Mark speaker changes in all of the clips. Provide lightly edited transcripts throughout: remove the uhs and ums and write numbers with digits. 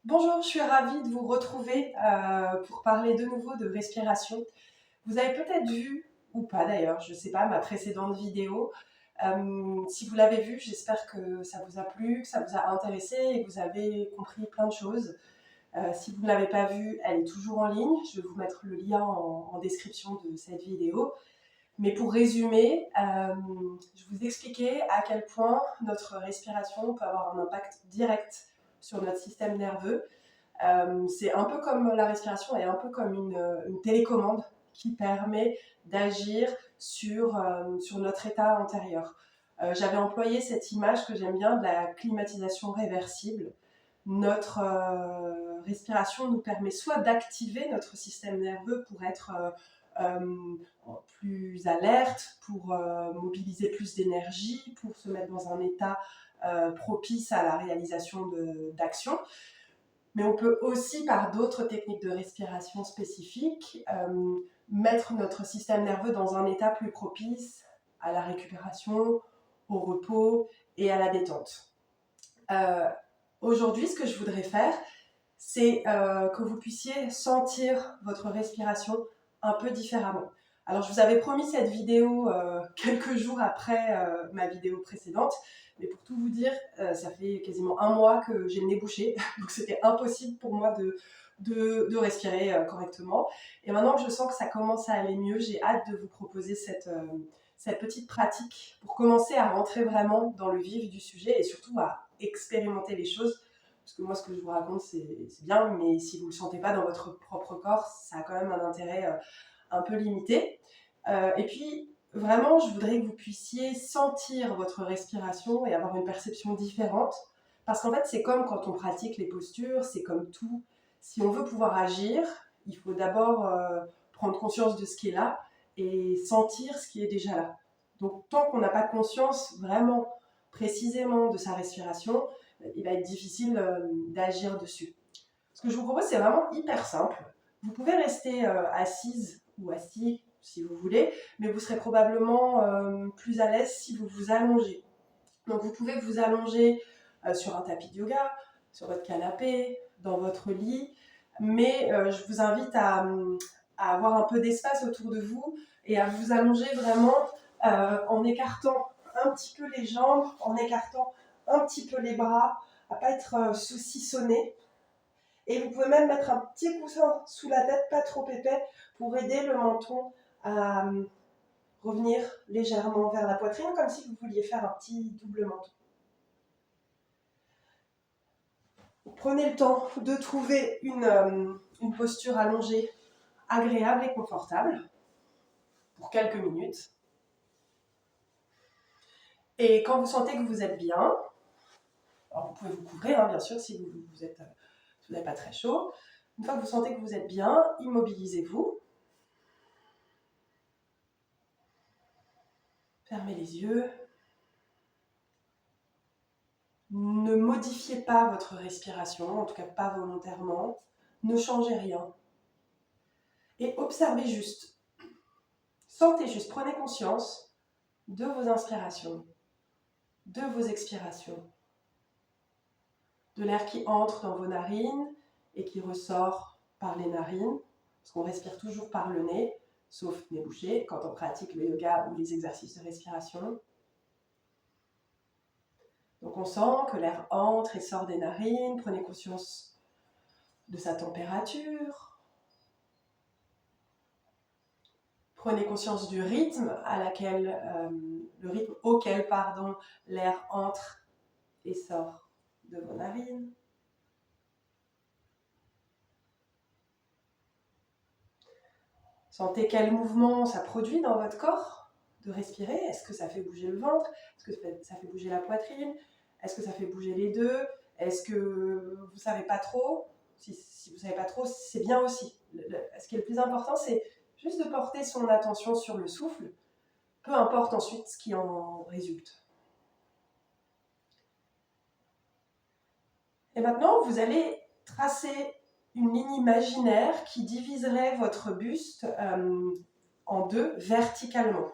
Speaker 1: Bonjour, je suis ravie de vous retrouver pour parler de nouveau de respiration. Vous avez peut-être vu, ou pas d'ailleurs, je ne sais pas, ma précédente vidéo. Si vous l'avez vue, j'espère que ça vous a plu, que ça vous a intéressé et que vous avez compris plein de choses. Si vous ne l'avez pas vue, elle est toujours en ligne. Je vais vous mettre le lien en description de cette vidéo. Mais pour résumer, je vous expliquais à quel point notre respiration peut avoir un impact direct sur notre système nerveux. C'est un peu comme la respiration est un peu comme une télécommande qui permet d'agir sur notre état intérieur. J'avais employé cette image que j'aime bien de la climatisation réversible. Notre respiration nous permet soit d'activer notre système nerveux pour être plus alerte, pour mobiliser plus d'énergie, pour se mettre dans un état propice à la réalisation d'actions. Mais on peut aussi, par d'autres techniques de respiration spécifiques, mettre notre système nerveux dans un état plus propice à la récupération, au repos et à la détente. Aujourd'hui, ce que je voudrais faire, c'est que vous puissiez sentir votre respiration un peu différemment. Alors, je vous avais promis cette vidéo quelques jours après ma vidéo précédente, mais pour tout vous dire, ça fait quasiment un mois que j'ai le nez bouché, donc c'était impossible pour moi de respirer correctement. Et maintenant que je sens que ça commence à aller mieux, j'ai hâte de vous proposer cette petite pratique pour commencer à rentrer vraiment dans le vif du sujet et surtout à expérimenter les choses. Parce que moi, ce que je vous raconte, c'est bien, mais si vous ne le sentez pas dans votre propre corps, ça a quand même un intérêt un peu limité. Et puis, vraiment, je voudrais que vous puissiez sentir votre respiration et avoir une perception différente. Parce qu'en fait, c'est comme quand on pratique les postures, c'est comme tout. Si on veut pouvoir agir, il faut d'abord prendre conscience de ce qui est là et sentir ce qui est déjà là. Donc, tant qu'on n'a pas conscience vraiment précisément de sa respiration, il va être difficile d'agir dessus. Ce que je vous propose, c'est vraiment hyper simple. Vous pouvez rester assise ou assis si vous voulez, mais vous serez probablement plus à l'aise si vous vous allongez. Donc vous pouvez vous allonger sur un tapis de yoga, sur votre canapé, dans votre lit, mais je vous invite à avoir un peu d'espace autour de vous et à vous allonger vraiment en écartant un petit peu les jambes, en écartant un petit peu les bras, à pas être saucissonné. Et vous pouvez même mettre un petit coussin sous la tête, pas trop épais, pour aider le menton à revenir légèrement vers la poitrine, comme si vous vouliez faire un petit double menton. Prenez le temps de trouver une posture allongée agréable et confortable pour quelques minutes. Et quand vous sentez que vous êtes bien, alors vous pouvez vous couvrir, bien sûr, si vous n'avez pas très chaud. Une fois que vous sentez que vous êtes bien, immobilisez-vous. Fermez les yeux. Ne modifiez pas votre respiration, en tout cas pas volontairement. Ne changez rien. Et observez juste. Sentez juste, prenez conscience de vos inspirations, de vos expirations, de l'air qui entre dans vos narines et qui ressort par les narines, parce qu'on respire toujours par le nez, sauf nez bouché, quand on pratique le yoga ou les exercices de respiration. Donc on sent que l'air entre et sort des narines, prenez conscience de sa température. Prenez conscience du rythme auquel l'air entre et sort de vos narines. Sentez quel mouvement ça produit dans votre corps de respirer. Est-ce que ça fait bouger le ventre? Est-ce que ça fait bouger la poitrine? Est-ce que ça fait bouger les deux? Est-ce que vous ne savez pas trop? Si vous ne savez pas trop, c'est bien aussi. Ce qui est le plus important, c'est juste de porter son attention sur le souffle, peu importe ensuite ce qui en résulte. Et maintenant, vous allez tracer une ligne imaginaire qui diviserait votre buste en deux verticalement.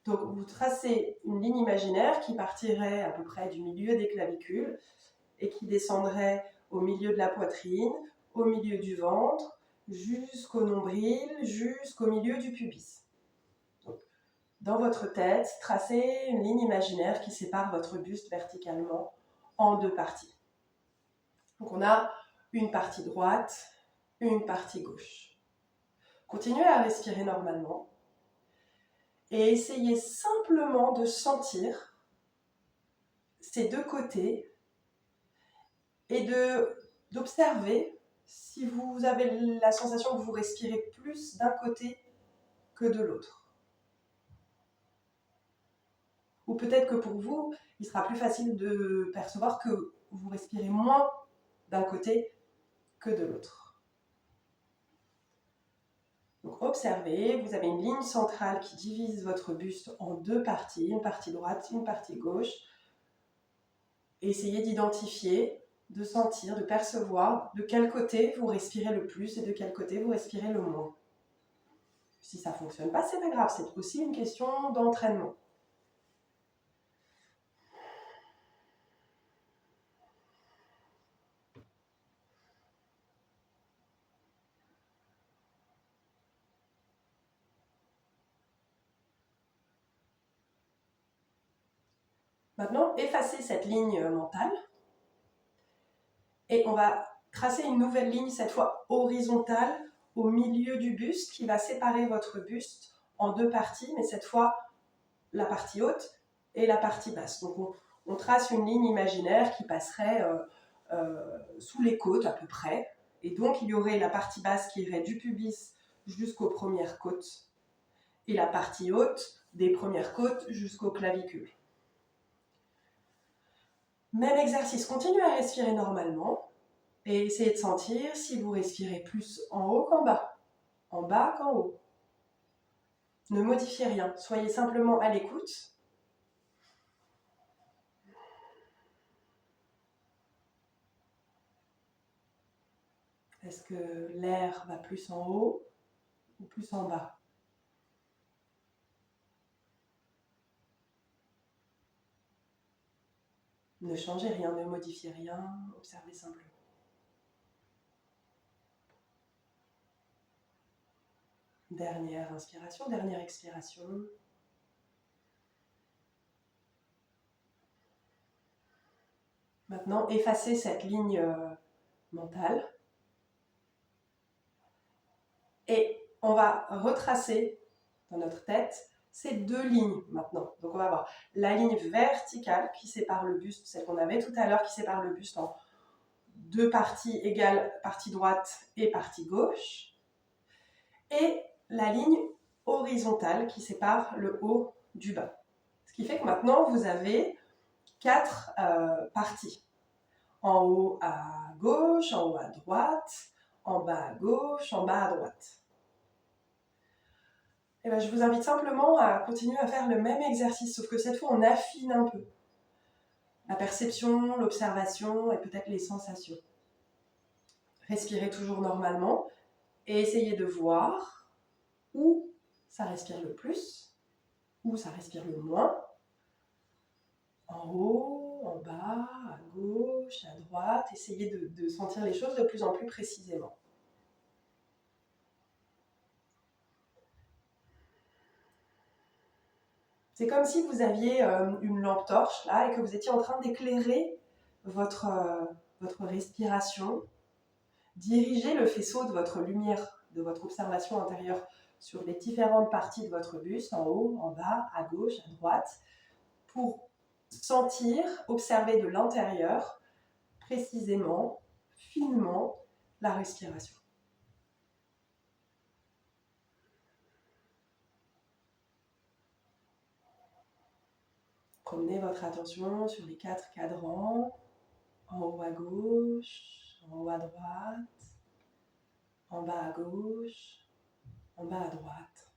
Speaker 1: Donc, vous tracez une ligne imaginaire qui partirait à peu près du milieu des clavicules et qui descendrait au milieu de la poitrine, au milieu du ventre, jusqu'au nombril, jusqu'au milieu du pubis. Donc, dans votre tête, tracez une ligne imaginaire qui sépare votre buste verticalement en deux parties. Donc on a une partie droite, une partie gauche. Continuez à respirer normalement et essayez simplement de sentir ces deux côtés et d'observer si vous avez la sensation que vous respirez plus d'un côté que de l'autre. Ou peut-être que pour vous, il sera plus facile de percevoir que vous respirez moins d'un côté que de l'autre. Donc observez, vous avez une ligne centrale qui divise votre buste en deux parties, une partie droite, une partie gauche. Et essayez d'identifier, de sentir, de percevoir de quel côté vous respirez le plus et de quel côté vous respirez le moins. Si ça ne fonctionne pas, c'est pas grave, c'est aussi une question d'entraînement. Maintenant, effacez cette ligne mentale et on va tracer une nouvelle ligne, cette fois horizontale, au milieu du buste qui va séparer votre buste en deux parties, mais cette fois la partie haute et la partie basse. Donc on trace une ligne imaginaire qui passerait sous les côtes à peu près, et donc il y aurait la partie basse qui irait du pubis jusqu'aux premières côtes et la partie haute des premières côtes jusqu'aux clavicules. Même exercice, continuez à respirer normalement et essayez de sentir si vous respirez plus en haut qu'en bas qu'en haut. Ne modifiez rien, soyez simplement à l'écoute. Est-ce que l'air va plus en haut ou plus en bas? Ne changez rien, ne modifiez rien, observez simplement. Dernière inspiration, dernière expiration. Maintenant, effacez cette ligne mentale. Et on va retracer dans notre tête ces deux lignes maintenant. Donc on va avoir la ligne verticale qui sépare le buste, celle qu'on avait tout à l'heure, qui sépare le buste en deux parties égales, partie droite et partie gauche. Et la ligne horizontale qui sépare le haut du bas. Ce qui fait que maintenant vous avez quatre parties. En haut à gauche, en haut à droite, en bas à gauche, en bas à droite. Et bien, je vous invite simplement à continuer à faire le même exercice, sauf que cette fois on affine un peu la perception, l'observation et peut-être les sensations. Respirez toujours normalement et essayez de voir où ça respire le plus, où ça respire le moins, en haut, en bas, à gauche, à droite. Essayez de sentir les choses de plus en plus précisément. C'est comme si vous aviez une lampe torche là et que vous étiez en train d'éclairer votre respiration. Dirigez le faisceau de votre lumière, de votre observation intérieure sur les différentes parties de votre buste, en haut, en bas, à gauche, à droite, pour sentir, observer de l'intérieur, précisément, finement, la respiration. Promenez votre attention sur les quatre cadrans, en haut à gauche, en haut à droite, en bas à gauche, en bas à droite.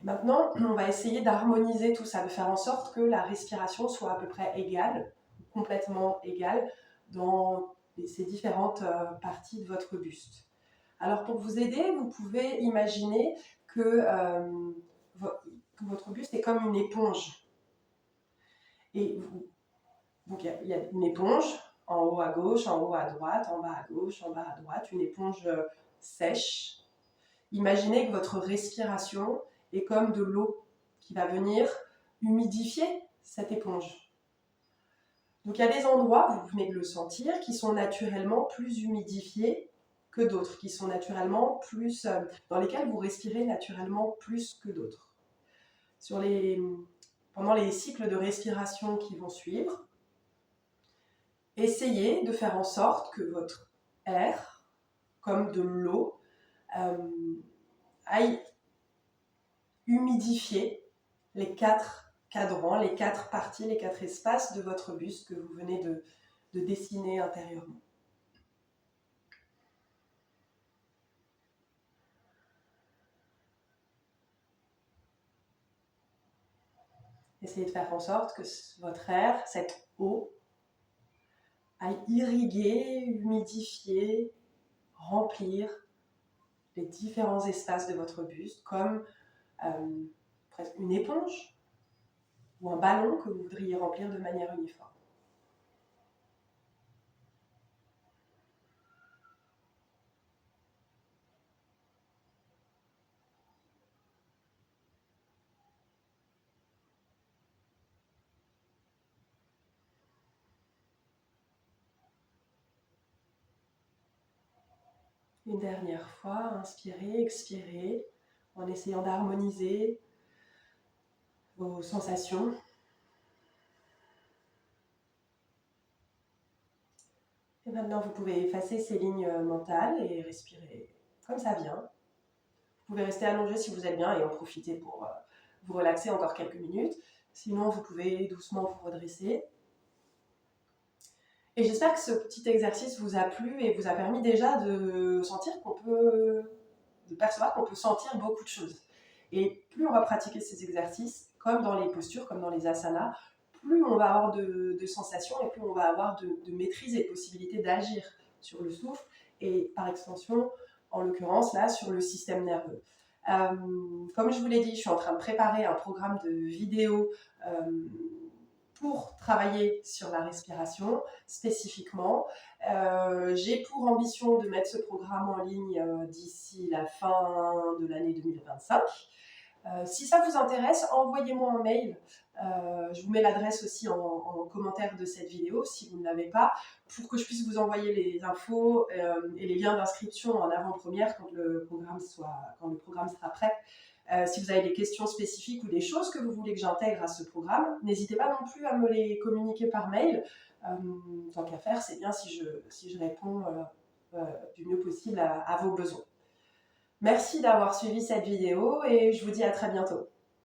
Speaker 1: Et maintenant, on va essayer d'harmoniser tout ça, de faire en sorte que la respiration soit à peu près égale, complètement égale, dans ces différentes parties de votre buste. Alors pour vous aider, vous pouvez imaginer que votre buste est comme une éponge. Et donc il y a une éponge en haut à gauche, en haut à droite, en bas à gauche, en bas à droite, une éponge sèche. Imaginez que votre respiration est comme de l'eau qui va venir humidifier cette éponge. Donc il y a des endroits, vous venez de le sentir, qui sont naturellement plus humidifiés que d'autres, qui sont naturellement plus, dans lesquels vous respirez naturellement plus que d'autres. Pendant les cycles de respiration qui vont suivre, essayez de faire en sorte que votre air, comme de l'eau, aille humidifier les 4 cadrans, les 4 parties, les 4 espaces de votre buste que vous venez de dessiner intérieurement. Essayez de faire en sorte que votre air, cette eau, aille irriguer, humidifier, remplir les différents espaces de votre buste comme presque une éponge ou un ballon que vous voudriez remplir de manière uniforme. Une dernière fois, inspirez, expirez, en essayant d'harmoniser vos sensations. Et maintenant, vous pouvez effacer ces lignes mentales et respirer comme ça vient. Vous pouvez rester allongé si vous êtes bien et en profiter pour vous relaxer encore quelques minutes. Sinon, vous pouvez doucement vous redresser. Et j'espère que ce petit exercice vous a plu et vous a permis déjà de percevoir qu'on peut sentir beaucoup de choses. Et plus on va pratiquer ces exercices, comme dans les postures, comme dans les asanas, plus on va avoir de sensations et plus on va avoir de maîtrise et de possibilité d'agir sur le souffle et par extension, en l'occurrence là, sur le système nerveux. Comme je vous l'ai dit, je suis en train de préparer un programme de vidéo pour travailler sur la respiration spécifiquement. J'ai pour ambition de mettre ce programme en ligne d'ici la fin de l'année 2025. Si ça vous intéresse, envoyez-moi un mail. Je vous mets l'adresse aussi en commentaire de cette vidéo si vous ne l'avez pas, pour que je puisse vous envoyer les infos et les liens d'inscription en avant-première quand le programme sera prêt. Si vous avez des questions spécifiques ou des choses que vous voulez que j'intègre à ce programme, n'hésitez pas non plus à me les communiquer par mail. Tant qu'à faire, c'est bien si je réponds du mieux possible à vos besoins. Merci d'avoir suivi cette vidéo et je vous dis à très bientôt.